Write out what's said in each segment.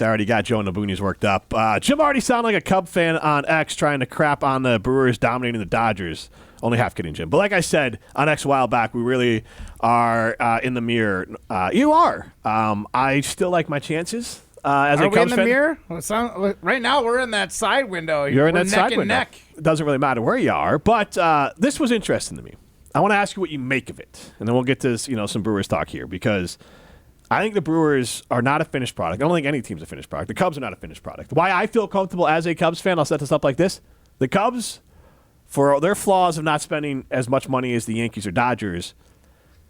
I already got Joe and the Boonies worked up. Jim already sounded like a Cub fan on X trying to crap on the Brewers dominating the Dodgers. Only half kidding, Jim. But like I said on X a while back, we really are in the mirror. You are. I still like my chances as a Cubs fan. Are we in the mirror? Well, right now, we're in that side window. You're in we're that side neck window. Neck. It doesn't really matter where you are. But this was interesting to me. I want to ask you what you make of it. And then we'll get to some Brewers talk here because I think the Brewers are not a finished product. I don't think any team's a finished product. The Cubs are not a finished product. Why I feel comfortable as a Cubs fan, I'll set this up like this. The Cubs, for their flaws of not spending as much money as the Yankees or Dodgers,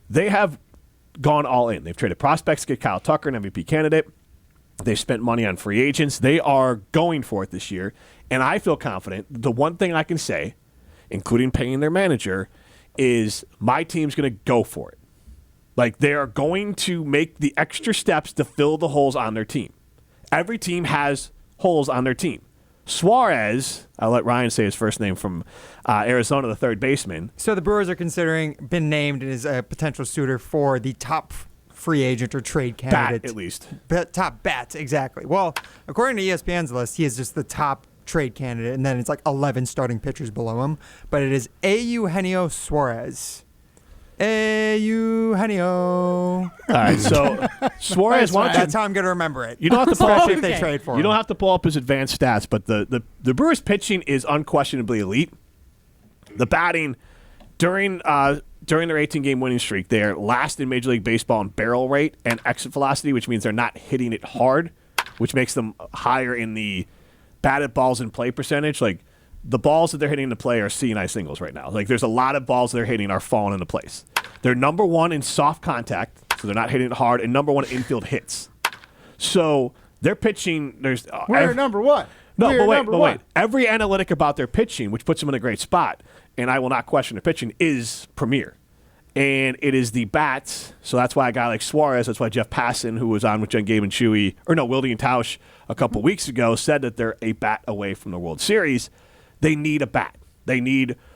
they have gone all in. They've traded prospects to get Kyle Tucker, an MVP candidate. They've spent money on free agents. They are going for it this year. And I feel confident. The one thing I can say, including paying their manager, is my team's going to go for it. Like, they are going to make the extra steps to fill the holes on their team. Every team has holes on their team. Suarez, I'll let Ryan say his first name, from Arizona, the third baseman. So the Brewers are been named as a potential suitor for the top free agent or trade candidate. Bat, at least. Top bat, exactly. Well, according to ESPN's list, he is just the top trade candidate, and then it's like 11 starting pitchers below him. But it is Eugenio Suarez. Eugenio. All right, so Suarez, that's how I'm going to remember it. You don't have to pull up if they trade for him. You don't have to pull up his advanced stats, but the Brewers pitching is unquestionably elite. The batting during their 18-game winning streak, they're last in Major League Baseball in barrel rate and exit velocity, which means they're not hitting it hard, which makes them higher in the batted balls in play percentage. Like, the balls that they're hitting into play are C&I singles right now. Like, there's a lot of balls they're hitting are falling into place. They're number one in soft contact, so they're not hitting it hard, and number one in infield hits. So they're pitching. We're number one. No, but wait. Every analytic about their pitching, which puts them in a great spot, and I will not question their pitching, is premier. And it is the bats. So that's why a guy like Suarez, that's why Jeff Passan, who was on with Jen Gabe and Chewy, Wildy and Tausch a couple weeks ago, said that they're a bat away from the World Series. They need a bat.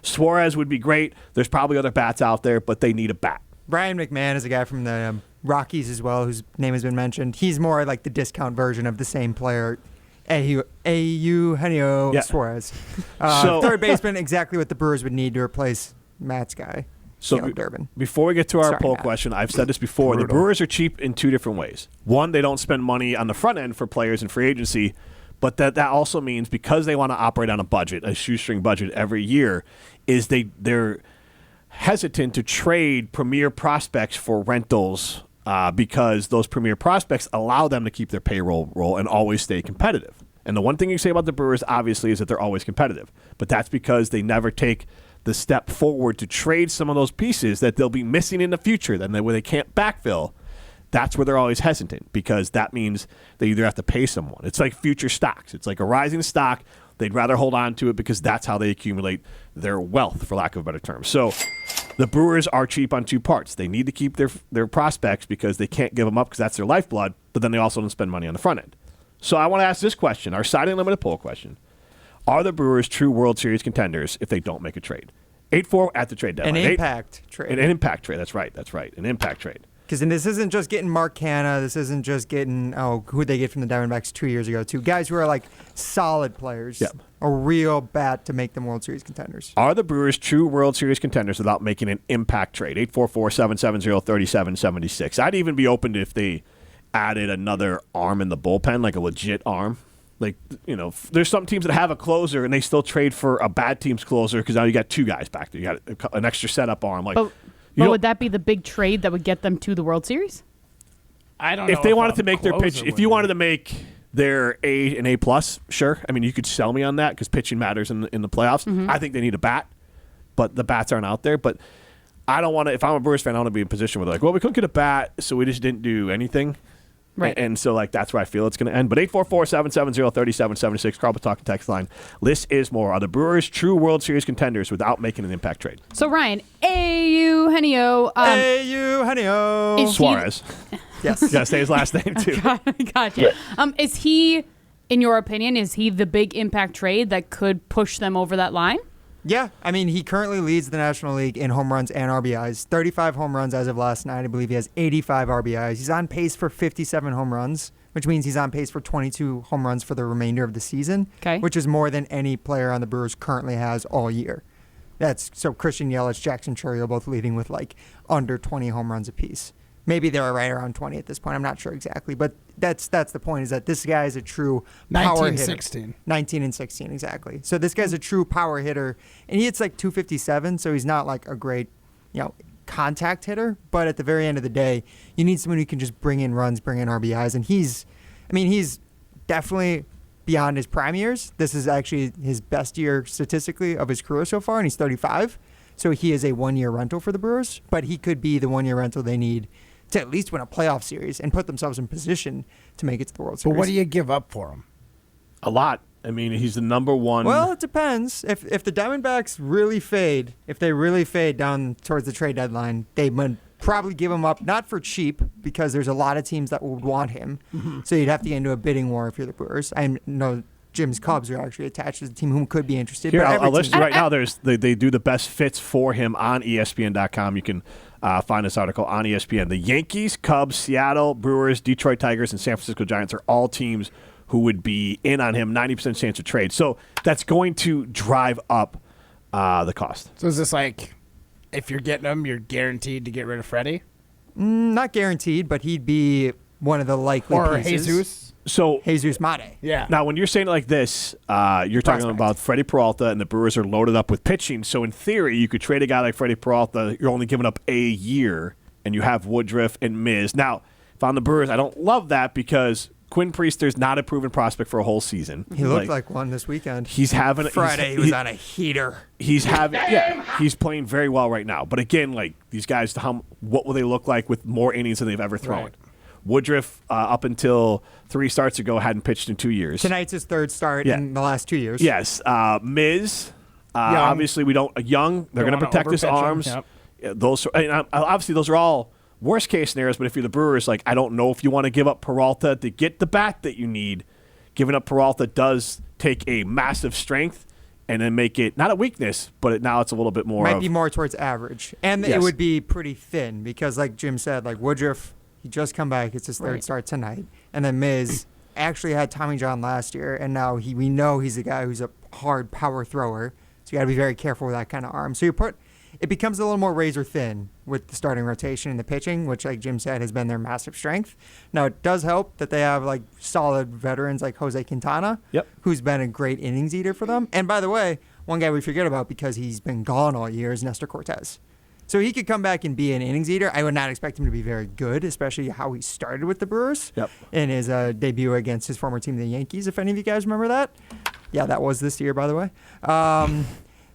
Suarez would be great. There's probably other bats out there, but they need a bat. Brian McMahon is a guy from the Rockies as well, whose name has been mentioned. He's more like the discount version of the same player, Eugenio Suarez. Third baseman, exactly what the Brewers would need to replace Matt's guy. So Durbin. Before we get to our poll question, I've said this before. The Brewers are cheap in two different ways. One, they don't spend money on the front end for players in free agency, but that also means because they want to operate on a budget, a shoestring budget every year, is they're hesitant to trade premier prospects for rentals because those premier prospects allow them to keep their payroll roll and always stay competitive. And the one thing you say about the Brewers, obviously, is that they're always competitive. But that's because they never take the step forward to trade some of those pieces that they'll be missing in the future, then where they can't backfill. That's where they're always hesitant, because that means they either have to pay someone. It's like future stocks. It's like a rising stock. They'd rather hold on to it because that's how they accumulate their wealth, for lack of a better term. So the Brewers are cheap on two parts. They need to keep their prospects because they can't give them up because that's their lifeblood, but then they also don't spend money on the front end. So I want to ask this question, our Signing Limited poll question. Are the Brewers true World Series contenders if they don't make a trade? 8-4 at the trade deadline. An impact trade. An impact trade. That's right. An impact trade. Because this isn't just getting Mark Canha. This isn't just getting, who'd they get from the Diamondbacks 2 years ago, too? Guys who are like solid players. Yep. A real bat to make them World Series contenders. Are the Brewers true World Series contenders without making an impact trade? 844-770-3776. I'd even be open to if they added another arm in the bullpen, like a legit arm. Like, there's some teams that have a closer and they still trade for a bad team's closer because now you got two guys back there. You got an extra setup arm. Like, But would that be the big trade that would get them to the World Series? I don't know. If they wanted to make their pitch, if you wanted to make their A an A+, sure. I mean, you could sell me on that because pitching matters in the playoffs. Mm-hmm. I think they need a bat, but the bats aren't out there. But I don't want to, if I'm a Brewers fan, I want to be in a position where they're like, well, we couldn't get a bat, so we just didn't do anything. Right. And so, that's where I feel it's going to end. But 844-770-3776, Carl Talk text line. This is more. Are the Brewers true World Series contenders without making an impact trade? So, Ryan, Eugenio. Eugenio. Suarez. Yes. You got to say his last name, too. Gotcha. Yeah. Is he, in your opinion, is he the big impact trade that could push them over that line? Yeah. I mean, he currently leads the National League in home runs and RBIs. 35 home runs as of last night. I believe he has 85 RBIs. He's on pace for 57 home runs which means he's on pace for 22 home runs for the remainder of the season, which is more than any player on the Brewers currently has all year. So Christian Yelich, Jackson Chourio both leading with like under 20 home runs apiece. Maybe they were right around 20 at this point. I'm not sure exactly, but that's the point, is that this guy is a true power hitter. 16. 19 and 16, exactly. So this guy's a true power hitter, and he hits like 257, so he's not like a great, contact hitter, but at the very end of the day, you need someone who can just bring in runs, bring in RBIs, and he's definitely beyond his prime years. This is actually his best year statistically of his career so far, and he's 35. So he is a one-year rental for the Brewers, but he could be the one-year rental they need to at least win a playoff series and put themselves in position to make it to the World Series. But what do you give up for him? A lot. I mean, he's the number one. Well, it depends. If the Diamondbacks really fade, down towards the trade deadline, they would probably give him up, not for cheap, because there's a lot of teams that would want him. Mm-hmm. So you'd have to get into a bidding war if you're the Brewers. I know Jim's Cubs are actually attached to the team who could be interested. Here, I'll list you right now. They do the best fits for him on ESPN.com. You can find this article on ESPN. The Yankees, Cubs, Seattle, Brewers, Detroit Tigers, and San Francisco Giants are all teams who would be in on him, 90% chance of trade. So that's going to drive up the cost. So is this like, if you're getting him, you're guaranteed to get rid of Freddy? Not guaranteed, but he'd be one of the likely pieces. Or Jesus? So Jesus Mate. Yeah. Now, when you're saying it like this, you're talking about Freddy Peralta, and the Brewers are loaded up with pitching. So in theory, you could trade a guy like Freddy Peralta. You're only giving up a year, and you have Woodruff and Miz. Now, if I'm the Brewers, I don't love that because Quinn Priester's not a proven prospect for a whole season. He looked like one this weekend. He's having Friday. He was on a heater. He's playing very well right now. But again, like these guys, what will they look like with more innings than they've ever thrown? Right. Woodruff, up until 3 starts ago, hadn't pitched in 2 years. Tonight's his 3rd start in the last 2 years. Yes. Miz, obviously they're going to protect his arms. Yep. Obviously those are all worst case scenarios, but if you're the Brewers, like I don't know if you want to give up Peralta to get the bat that you need. Giving up Peralta does take a massive strength and then make it not a weakness, but now it's a little bit more. Might be more towards average, and it would be pretty thin because, like Jim said, like Woodruff, he just come back. It's his 3rd start tonight, and then Miz actually had Tommy John last year, and now we know he's a guy who's a hard power thrower. So you got to be very careful with that kind of arm. So it becomes a little more razor thin with the starting rotation and the pitching, which, like Jim said, has been their massive strength. Now, it does help that they have like solid veterans like Jose Quintana, who's been a great innings eater for them. And by the way, one guy we forget about because he's been gone all year is Nestor Cortez. So he could come back and be an innings eater. I would not expect him to be very good, especially how he started with the Brewers in his debut against his former team, the Yankees, if any of you guys remember that. Yeah, that was this year, by the way.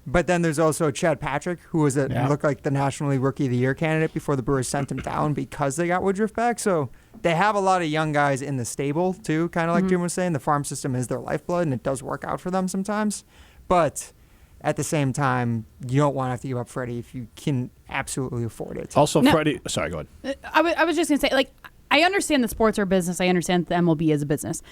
But then there's also Chad Patrick, who looked like the National League Rookie of the Year candidate before the Brewers sent him down because they got Woodruff back. So they have a lot of young guys in the stable, too, kind of like Jim was saying. The farm system is their lifeblood, and it does work out for them sometimes. But at the same time, you don't want to have to give up Freddie if you can absolutely afford it. Also, Freddie... Sorry, go ahead. I was just going to say, like, I understand that sports are a business. I understand that the MLB is a business.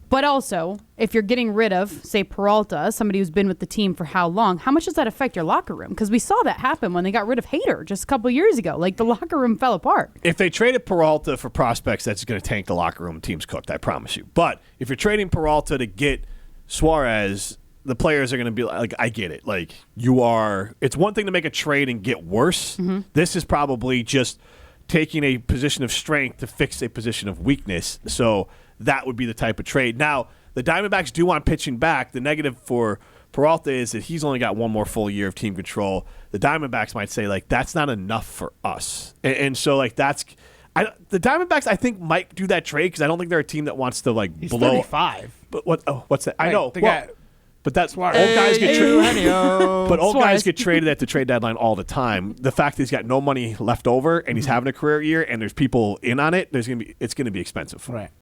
But also, if you're getting rid of, say, Peralta, somebody who's been with the team for how long, how much does that affect your locker room? Because we saw that happen when they got rid of Hader just a couple of years ago. Like, the locker room fell apart. If they traded Peralta for prospects, that's going to tank the locker room. Team's cooked, I promise you. But if you're trading Peralta to get Suarez, the players are going to be like, I get it. Like, it's one thing to make a trade and get worse. Mm-hmm. This is probably just taking a position of strength to fix a position of weakness. So that would be the type of trade. Now, the Diamondbacks do want pitching back. The negative for Peralta is that he's only got one more full year of team control. The Diamondbacks might say, like, that's not enough for us. And so, like, the Diamondbacks, I think, might do that trade because I don't think they're a team that wants to, like, he's blow. 35. But what's that? I know. But that's Suarez. Old guys get traded. But old Suarez. guys get traded at the trade deadline all the time. The fact that he's got no money left over and he's having a career year and there's people in on it, it's going to be expensive. Right.